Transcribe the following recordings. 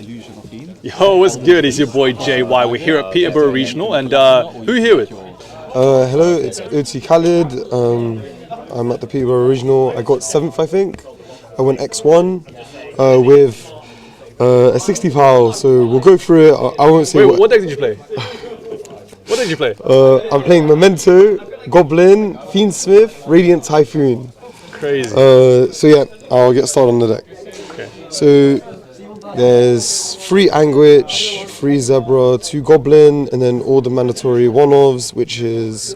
Yo, what's good? It's your boy JY. We're here at Peterborough Regional, and who are you here with? Hello, it's OTKhaled. I'm at the Peterborough Regional. I got 7th, I think. I went X1 with a 60 foul, so we'll go through it. I won't say. Wait, what deck did you play? What did you play? I'm playing Memento, Goblin, Fiendsmith, Radiant Typhoon. Crazy. So yeah, I'll get started on the deck. Okay. So there's 3 Anguish, 3 Zebra, 2 Goblin, and then all the mandatory one-offs, which is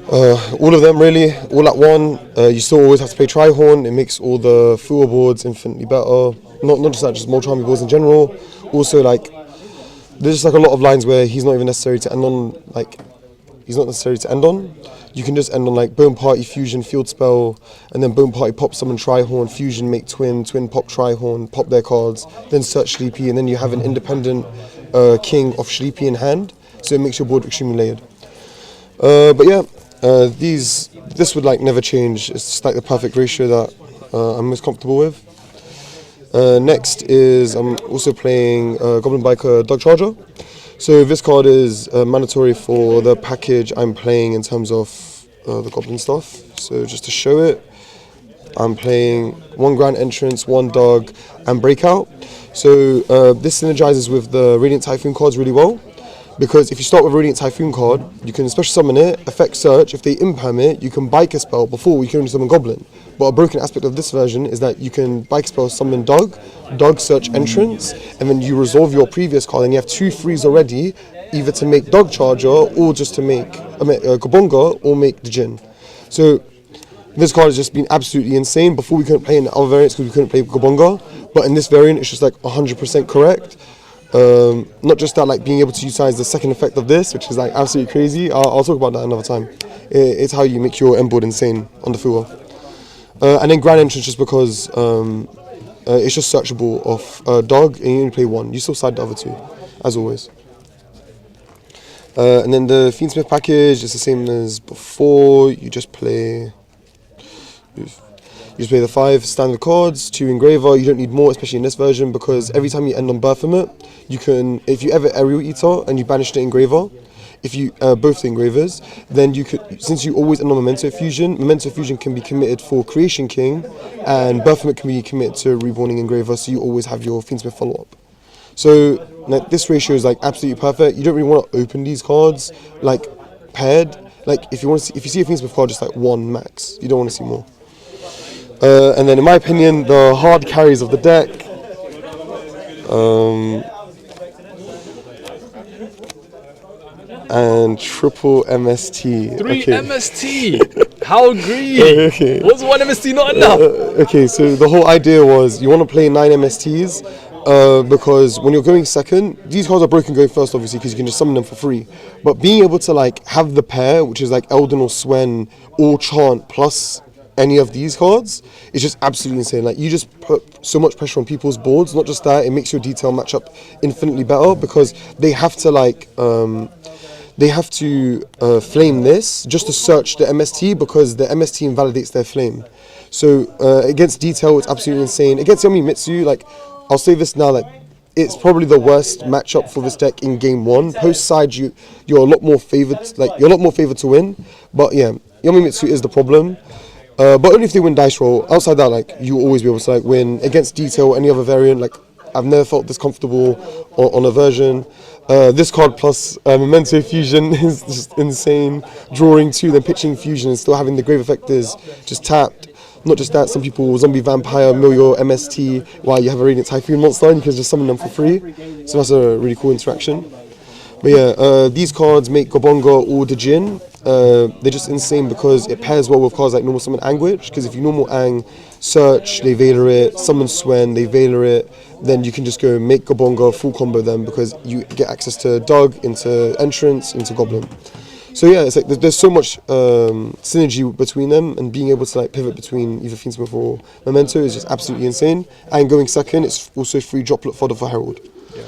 all of them really, all at one. You still always have to play Trihorn. It makes all the Fua boards infinitely better. Not just that, just more Charmy boards in general. Also, like, there's just like a lot of lines where he's not even necessary to end on, like, he's not necessary to end on. You can just end on like Bone Party, Fusion, Field Spell, and then Bone Party pop summon Trihorn, Fusion make Twin, Twin pop Trihorn, pop their cards, then search Sleepy, and then you have an independent king of Sleepy in hand, so it makes your board extremely layered. But yeah, this would like never change. It's just like the perfect ratio that I'm most comfortable with. Next is I'm also playing Goblin Biker Dog Charger. So this card is mandatory for the package I'm playing in terms of the Goblin stuff. So just to show it, I'm playing 1 Grand Entrance, 1 Dog, and Breakout. So this synergizes with the Radiant Typhoon cards really well. Because if you start with a Radiant Typhoon card, you can special summon it, effect search. If they impam it, you can bike a spell. Before, you can only summon Goblin. But a broken aspect of this version is that you can bike spell summon Dog search Entrance, and then you resolve your previous card, and you have 2 frees already, either to make Dog Charger or just to make Gobonga or make the Djinn. So this card has just been absolutely insane. Before we couldn't play in the other variants because we couldn't play Gobonga, but in this variant it's just like 100% correct. Not just that, like being able to utilize the second effect of this, which is like absolutely crazy. I'll talk about that another time. It's how you make your end board insane on the Fua. And then Grand Entrance just because it's just searchable off Dog, and you only play 1. You still side the other 2, as always. And then the Fiendsmith package is the same as before. You just play the 5 standard cards, 2 Engraver. You don't need more, especially in this version, because every time you end on Berthamut, you can, if you ever Aerial Eater and you banish the Engraver, if you both the Engravers, then you could, since you always end on Memento Fusion can be committed for Creation King, and Berthamut can be committed to Reborning Engraver, so you always have your Fiendsmith follow-up. So like, this ratio is like absolutely perfect. You don't really want to open these cards like paired. Like if you see a Fiendsmith card, just like 1 max. You don't want to see more. And then in my opinion, the hard carries of the deck, and triple MST. 3 okay. MST! How greedy! Okay. Was 1 MST not enough? Okay, so the whole idea was you want to play 9 MSTs because when you're going second, these cards are broken going first obviously because you can just summon them for free. But being able to like have the pair, which is like Elden or Swen or Chant plus any of these cards, is just absolutely insane. Like you just put so much pressure on people's boards. Not just that, it makes your detail matchup infinitely better because they have to like flame this just to search the MST because the MST invalidates their flame. So against detail, it's absolutely insane. Against Yamimitsu, like I'll say this now, like it's probably the worst matchup for this deck in game 1. Post side, you're a lot more favored. Like you're a lot more favored to win. But yeah, Yamimitsu is the problem. But only if they win dice roll. Outside that, like you will always be able to like win against detail or any other variant. Like I've never felt this comfortable on a version. This card plus Memento Fusion is just insane. Drawing 2, then pitching Fusion and still having the Grave Effect is just tapped. Not just that, some people Zombie Vampire mill your MST while you have a Radiant Typhoon monster and you can just summon them for free. So that's a really cool interaction. But yeah, these cards make Gobonga or the Djinn. They're just insane because it pairs well with cards like normal summon Anguish, because if you normal Ang, search, they Veiler it, summon Swen, they Veiler it, then you can just go make Gobonga, full combo them because you get access to Dug, into Entrance, into Goblin. So yeah, it's like there's so much synergy between them, and being able to like pivot between either Fiendsmith or Memento is just absolutely insane. And going second, it's also free droplet fodder for Herald. Yeah.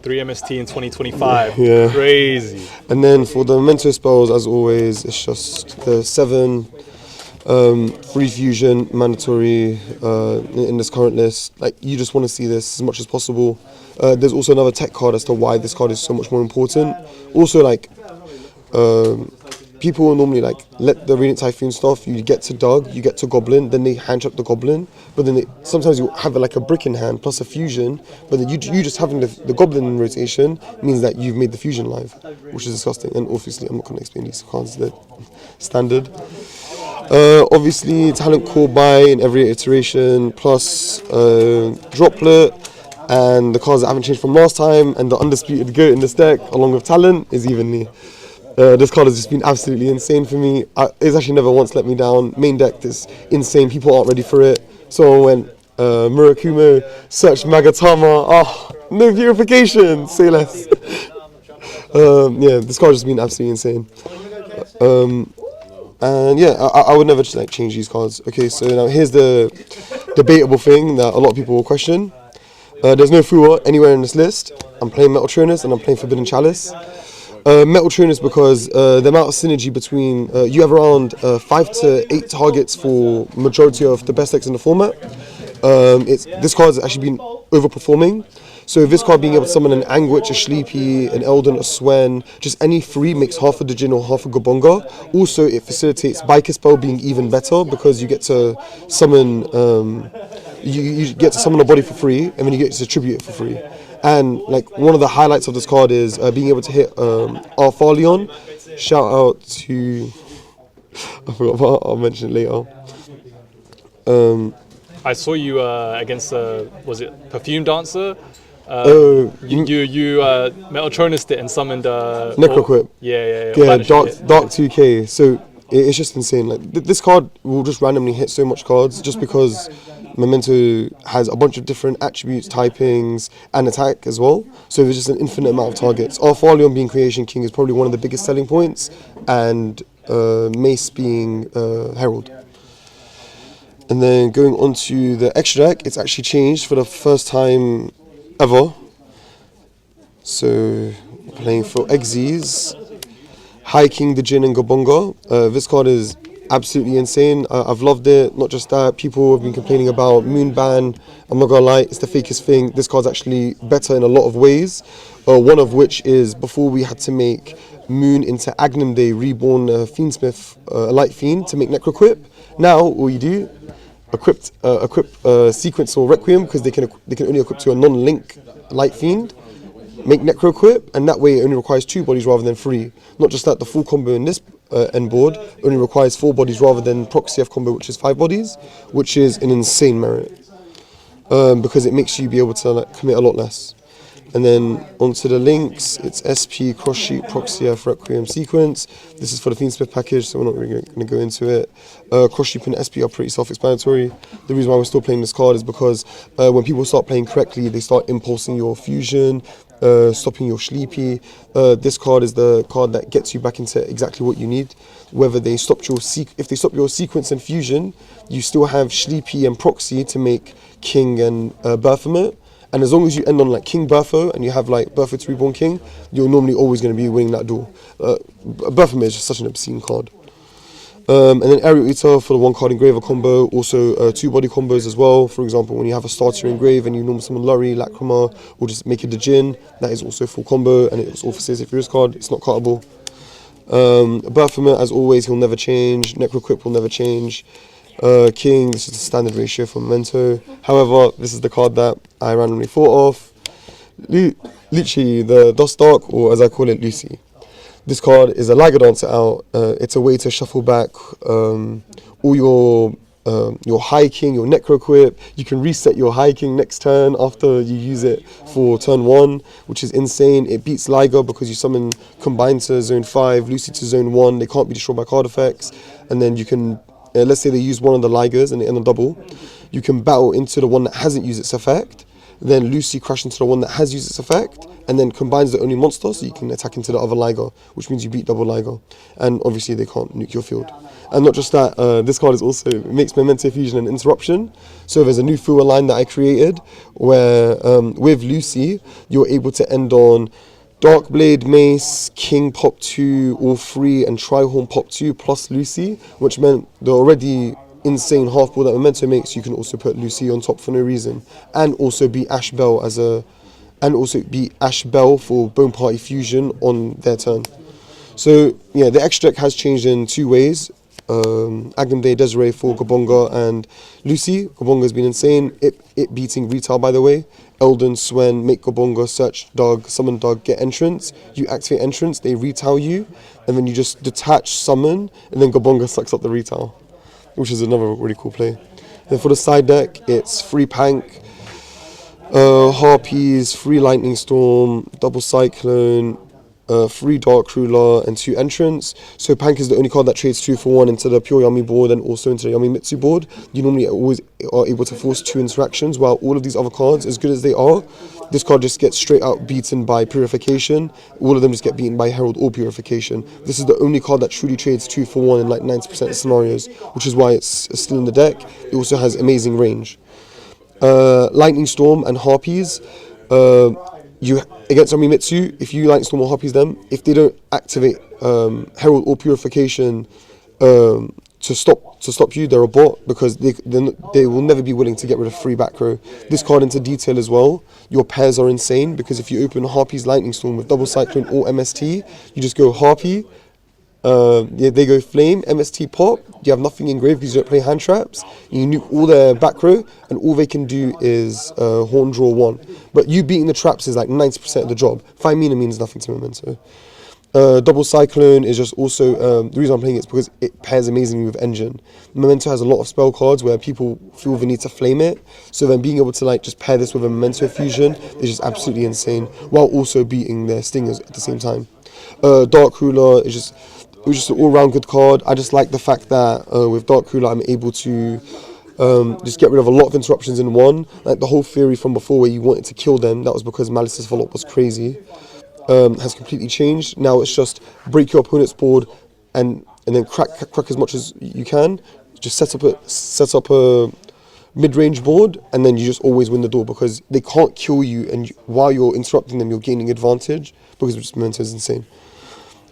3 MST in 2025. Yeah. Crazy. And then for the Memento spells, as always, it's just the 7 Free fusion, mandatory in this current list. Like, you just want to see this as much as possible. There's also another tech card as to why this card is so much more important. Also, like, people will normally like let the Radiant Typhoon stuff. You get to Doug, you get to Goblin, then they hand trap the Goblin. But then sometimes you have like a brick in hand plus a fusion. But then you just having the Goblin in rotation means that you've made the fusion live, which is disgusting. And obviously, I'm not going to explain these cards. They're standard. Obviously, talent call by in every iteration plus droplet. And the cards that haven't changed from last time, and the undisputed GOAT in this deck, along with talent, is evenly. This card has just been absolutely insane for me. It's actually never once let me down. Main deck is insane. People aren't ready for it. So when Murakumo searched Magatama, no purification, say less. Yeah, this card has just been absolutely insane. And yeah, I would never just like change these cards. Okay, so now here's the debatable thing that a lot of people will question. There's no Fua anywhere in this list. I'm playing Metal Tronus and I'm playing Forbidden Chalice. Metal Tronus because the amount of synergy between you have around 5 to 8 targets for majority of the best decks in the format. This card has actually been overperforming. So this card being able to summon an Anguich, a Sleepy, an Eldon, a Swen, just any 3 makes half a Djinn or half a Gabonga. Also, it facilitates Biker Spell being even better because you get to summon you get to summon a body for free, and then you get to tribute it for free. And like one of the highlights of this card is being able to hit Arthalion. Shout out to I forgot about, I'll mention it later. I saw you against was it Perfume Dancer? You Metatronused it and summoned Necroquip. Yeah, Dark 2K. So it's just insane. Like this card will just randomly hit so much cards just because Memento has a bunch of different attributes, typings, and attack as well. So there's just an infinite amount of targets. Arthalion being Creation King is probably one of the biggest selling points, and Mace being Herald. And then going on to the extra deck, it's actually changed for the first time ever. So playing for Xyz, High King, the Djinn, and Gabonga. This card is absolutely insane. I've loved it. Not just that, people have been complaining about Moon Ban. I'm not gonna lie, it's the fakest thing. This card's actually better in a lot of ways. One of which is before we had to make Moon into Agnum Day, reborn Fiendsmith, a Light Fiend to make Necroquip. Now all you do, equip Sequence or Requiem because they can only equip to a non-link Light Fiend. Make Necroquip, and that way it only requires 2 bodies rather than 3. Not just that, the full combo in this end board only requires 4 bodies rather than Proxy F combo, which is 5 bodies, which is an insane merit because it makes you be able to like commit a lot less. And then onto the links, it's SP, Cross Sheet, Proxy F, Requiem, Sequence. This is for the Fiendsmith package, so we're not really going to go into it. Cross Sheet and SP are pretty self-explanatory. The reason why we're still playing this card is because when people start playing correctly, they start impulsing your fusion, stopping your Sleepy. This card is the card that gets you back into exactly what you need. Whether they stop if they stop your Sequence and fusion, you still have Sleepy and Proxy to make King and Baphomet. And as long as you end on like King Bertho and you have like Bertho to Reborn King, you're normally always going to be winning that duel. Baphomet is just such an obscene card. And then Aerial Eater for the 1 card Engraver combo, also 2 body combos as well. For example, when you have a starter engrave and you normally summon Lurry, Lacrima, or just make it the Djinn, that is also full combo, and it's all for Save Furious card, it's not cuttable. Baphomet, as always, he'll never change. Necroquip will never change. King, this is the standard ratio for Memento. However, this is the card that I randomly thought of. Literally, the Dust Dark, or as I call it, Lucy. This card is a Liger Dancer out. It's a way to shuffle back all your High King, your Necroquip. You can reset your High King next turn after you use it for turn 1, which is insane. It beats Liger because you summon Combine to Zone 5, Lucy to Zone 1. They can't be destroyed by card effects. And then you can, let's say they use one of the Ligers and they end on double. You can battle into the one that hasn't used its effect. Then Lucy crash into the one that has used its effect, and then combines the only monster, so you can attack into the other Liger, which means you beat double Liger. And obviously they can't nuke your field. And not just that, this card is also, it makes Memento Fusion an interruption. So there's a new Fua line that I created, where with Lucy, you're able to end on Dark Blade, Mace, King pop 2, all 3, and Trihorn pop 2 plus Lucy, which meant the already insane half ball that Memento makes, you can also put Lucy on top for no reason. And also be Ash Bell for Bone Party Fusion on their turn. So yeah, the extra deck has changed in 2 ways. Agam Day Desiree for Gabonga and Lucy. Gabonga's been insane. It beating retail, by the way. Eldon, Swen, make Gabonga, search Doug, summon Doug, get entrance. You activate entrance, they retail you, and then you just detach summon, and then Gabonga sucks up the retail, which is another really cool play. Then for the side deck, it's free Pank, Harpies, free Lightning Storm, double Cyclone, 3 Dark Ruler and 2 Entrance. So Pank is the only card that trades 2 for 1 into the pure Yami board and also into the Yami Mitsu board. You normally always are able to force 2 interactions, while all of these other cards, as good as they are, this card just gets straight out beaten by Purification. All of them just get beaten by Herald or Purification. This is the only card that truly trades 2 for 1 in like 90% of scenarios, which is why it's still in the deck. It also has amazing range. Lightning Storm and Harpies. You against Mitsu, if you Lightning Storm or Harpies them, if they don't activate Herald or Purification to stop you, they're a bot, because they will never be willing to get rid of free back row. This card into detail as well. Your pairs are insane, because if you open Harpies Lightning Storm with double Cyclone or MST, you just go Harpy. They go Flame, MST pop. You have nothing engraved because you don't play hand traps. You nuke all their back row, and all they can do is Horn draw 1. But you beating the traps is like 90% of the job. 5 mana means nothing to Memento. Double Cyclone is just also, the reason I'm playing it is because it pairs amazingly with Engine. Memento has a lot of spell cards where people feel the need to flame it, so then being able to like just pair this with a Memento fusion is just absolutely insane, while also beating their stingers at the same time. Dark Ruler is just, it was just an all-round good card. I just like the fact that with Dark Ruler I'm able to just get rid of a lot of interruptions in one. Like the whole theory from before where you wanted to kill them, that was because Malice's follow-up was crazy, has completely changed. Now it's just break your opponent's board and then crack as much as you can. Just set up a mid-range board, and then you just always win the door, because they can't kill you, and while you're interrupting them you're gaining advantage, because Memento is insane.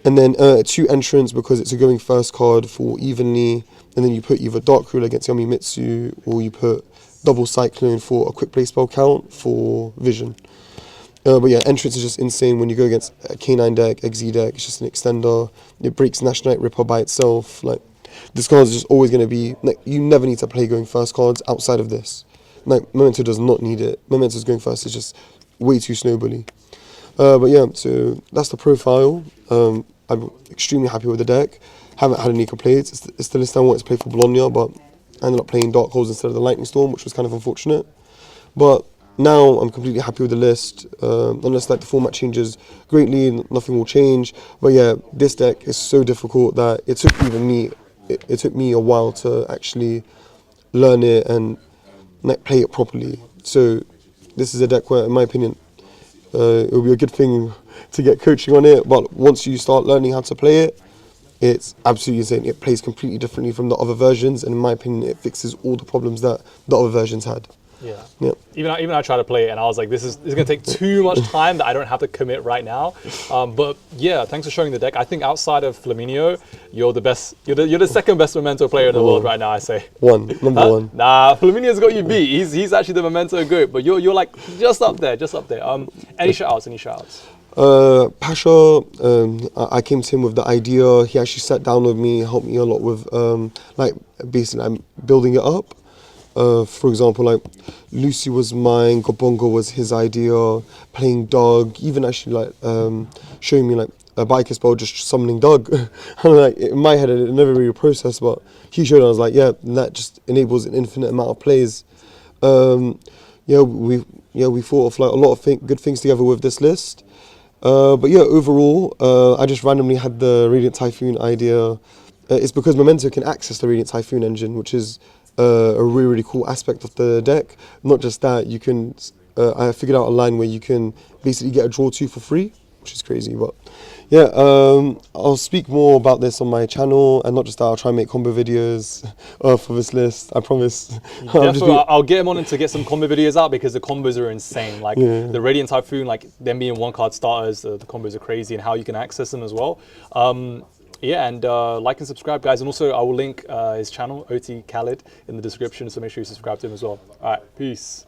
And then 2 Entrance, because it's a going first card for evenly, and then you put either Dark Ruler against Yami Mitsu, or you put double Cyclone for a quick play spell count for Vision. But yeah, Entrance is just insane when you go against a K9 deck, XZ deck. It's just an extender. It breaks Nationalite Ripper by itself. Like, this card is just always going to be, like, you never need to play going first cards outside of this. Like, Memento does not need it. Memento's going first is just way too snowbally. But yeah, so that's the profile. I'm extremely happy with the deck. Haven't had any complaints. It's the list I wanted to play for Bologna, but I ended up playing Dark Holes instead of the Lightning Storm, which was kind of unfortunate. But now I'm completely happy with the list. Unless like the format changes greatly, nothing will change. But yeah, this deck is so difficult that it took it took me a while to actually learn it and like, play it properly. So this is a deck where, in my opinion, it will be a good thing to get coaching on it, but once you start learning how to play it, it's absolutely insane. It plays completely differently from the other versions, and in my opinion, it fixes all the problems that the other versions had. Yeah. Yeah. Even I tried to play it, and I was like, this is going to take too much time that I don't have to commit right now. But yeah, thanks for showing the deck. I think outside of Flaminio, you're the best. You're the second best Memento player in the world right now, I say. Number one. Nah, Flaminio's got you beat. He's actually the Memento GOAT, but you're like just up there. Any shout-outs? Pasha, I came to him with the idea. He actually sat down with me, helped me a lot with like basically I'm building it up. For example, like Lucy was mine, Gobongo was his idea, playing Doug, even actually like showing me like a biker spell, just summoning Doug. I'm like, in my head, it never really processed, but he showed it. I was like, yeah, and that just enables an infinite amount of plays. We thought of like a lot of good things together with this list. But yeah, overall, I just randomly had the Radiant Typhoon idea. It's because Memento can access the Radiant Typhoon engine, which is a really, really cool aspect of the deck. Not just that, you can, I figured out a line where you can basically get a draw 2 for free, which is crazy. But yeah, I'll speak more about this on my channel, and not just that, I'll try and make combo videos for this list, I promise. I'll get him on to get some combo videos out, because the combos are insane. Like the Radiant Typhoon, like them being 1-card starters, the combos are crazy, and how you can access them as well. Yeah, and like and subscribe, guys. And also, I will link his channel, OTKhaled, in the description, so make sure you subscribe to him as well. All right, peace.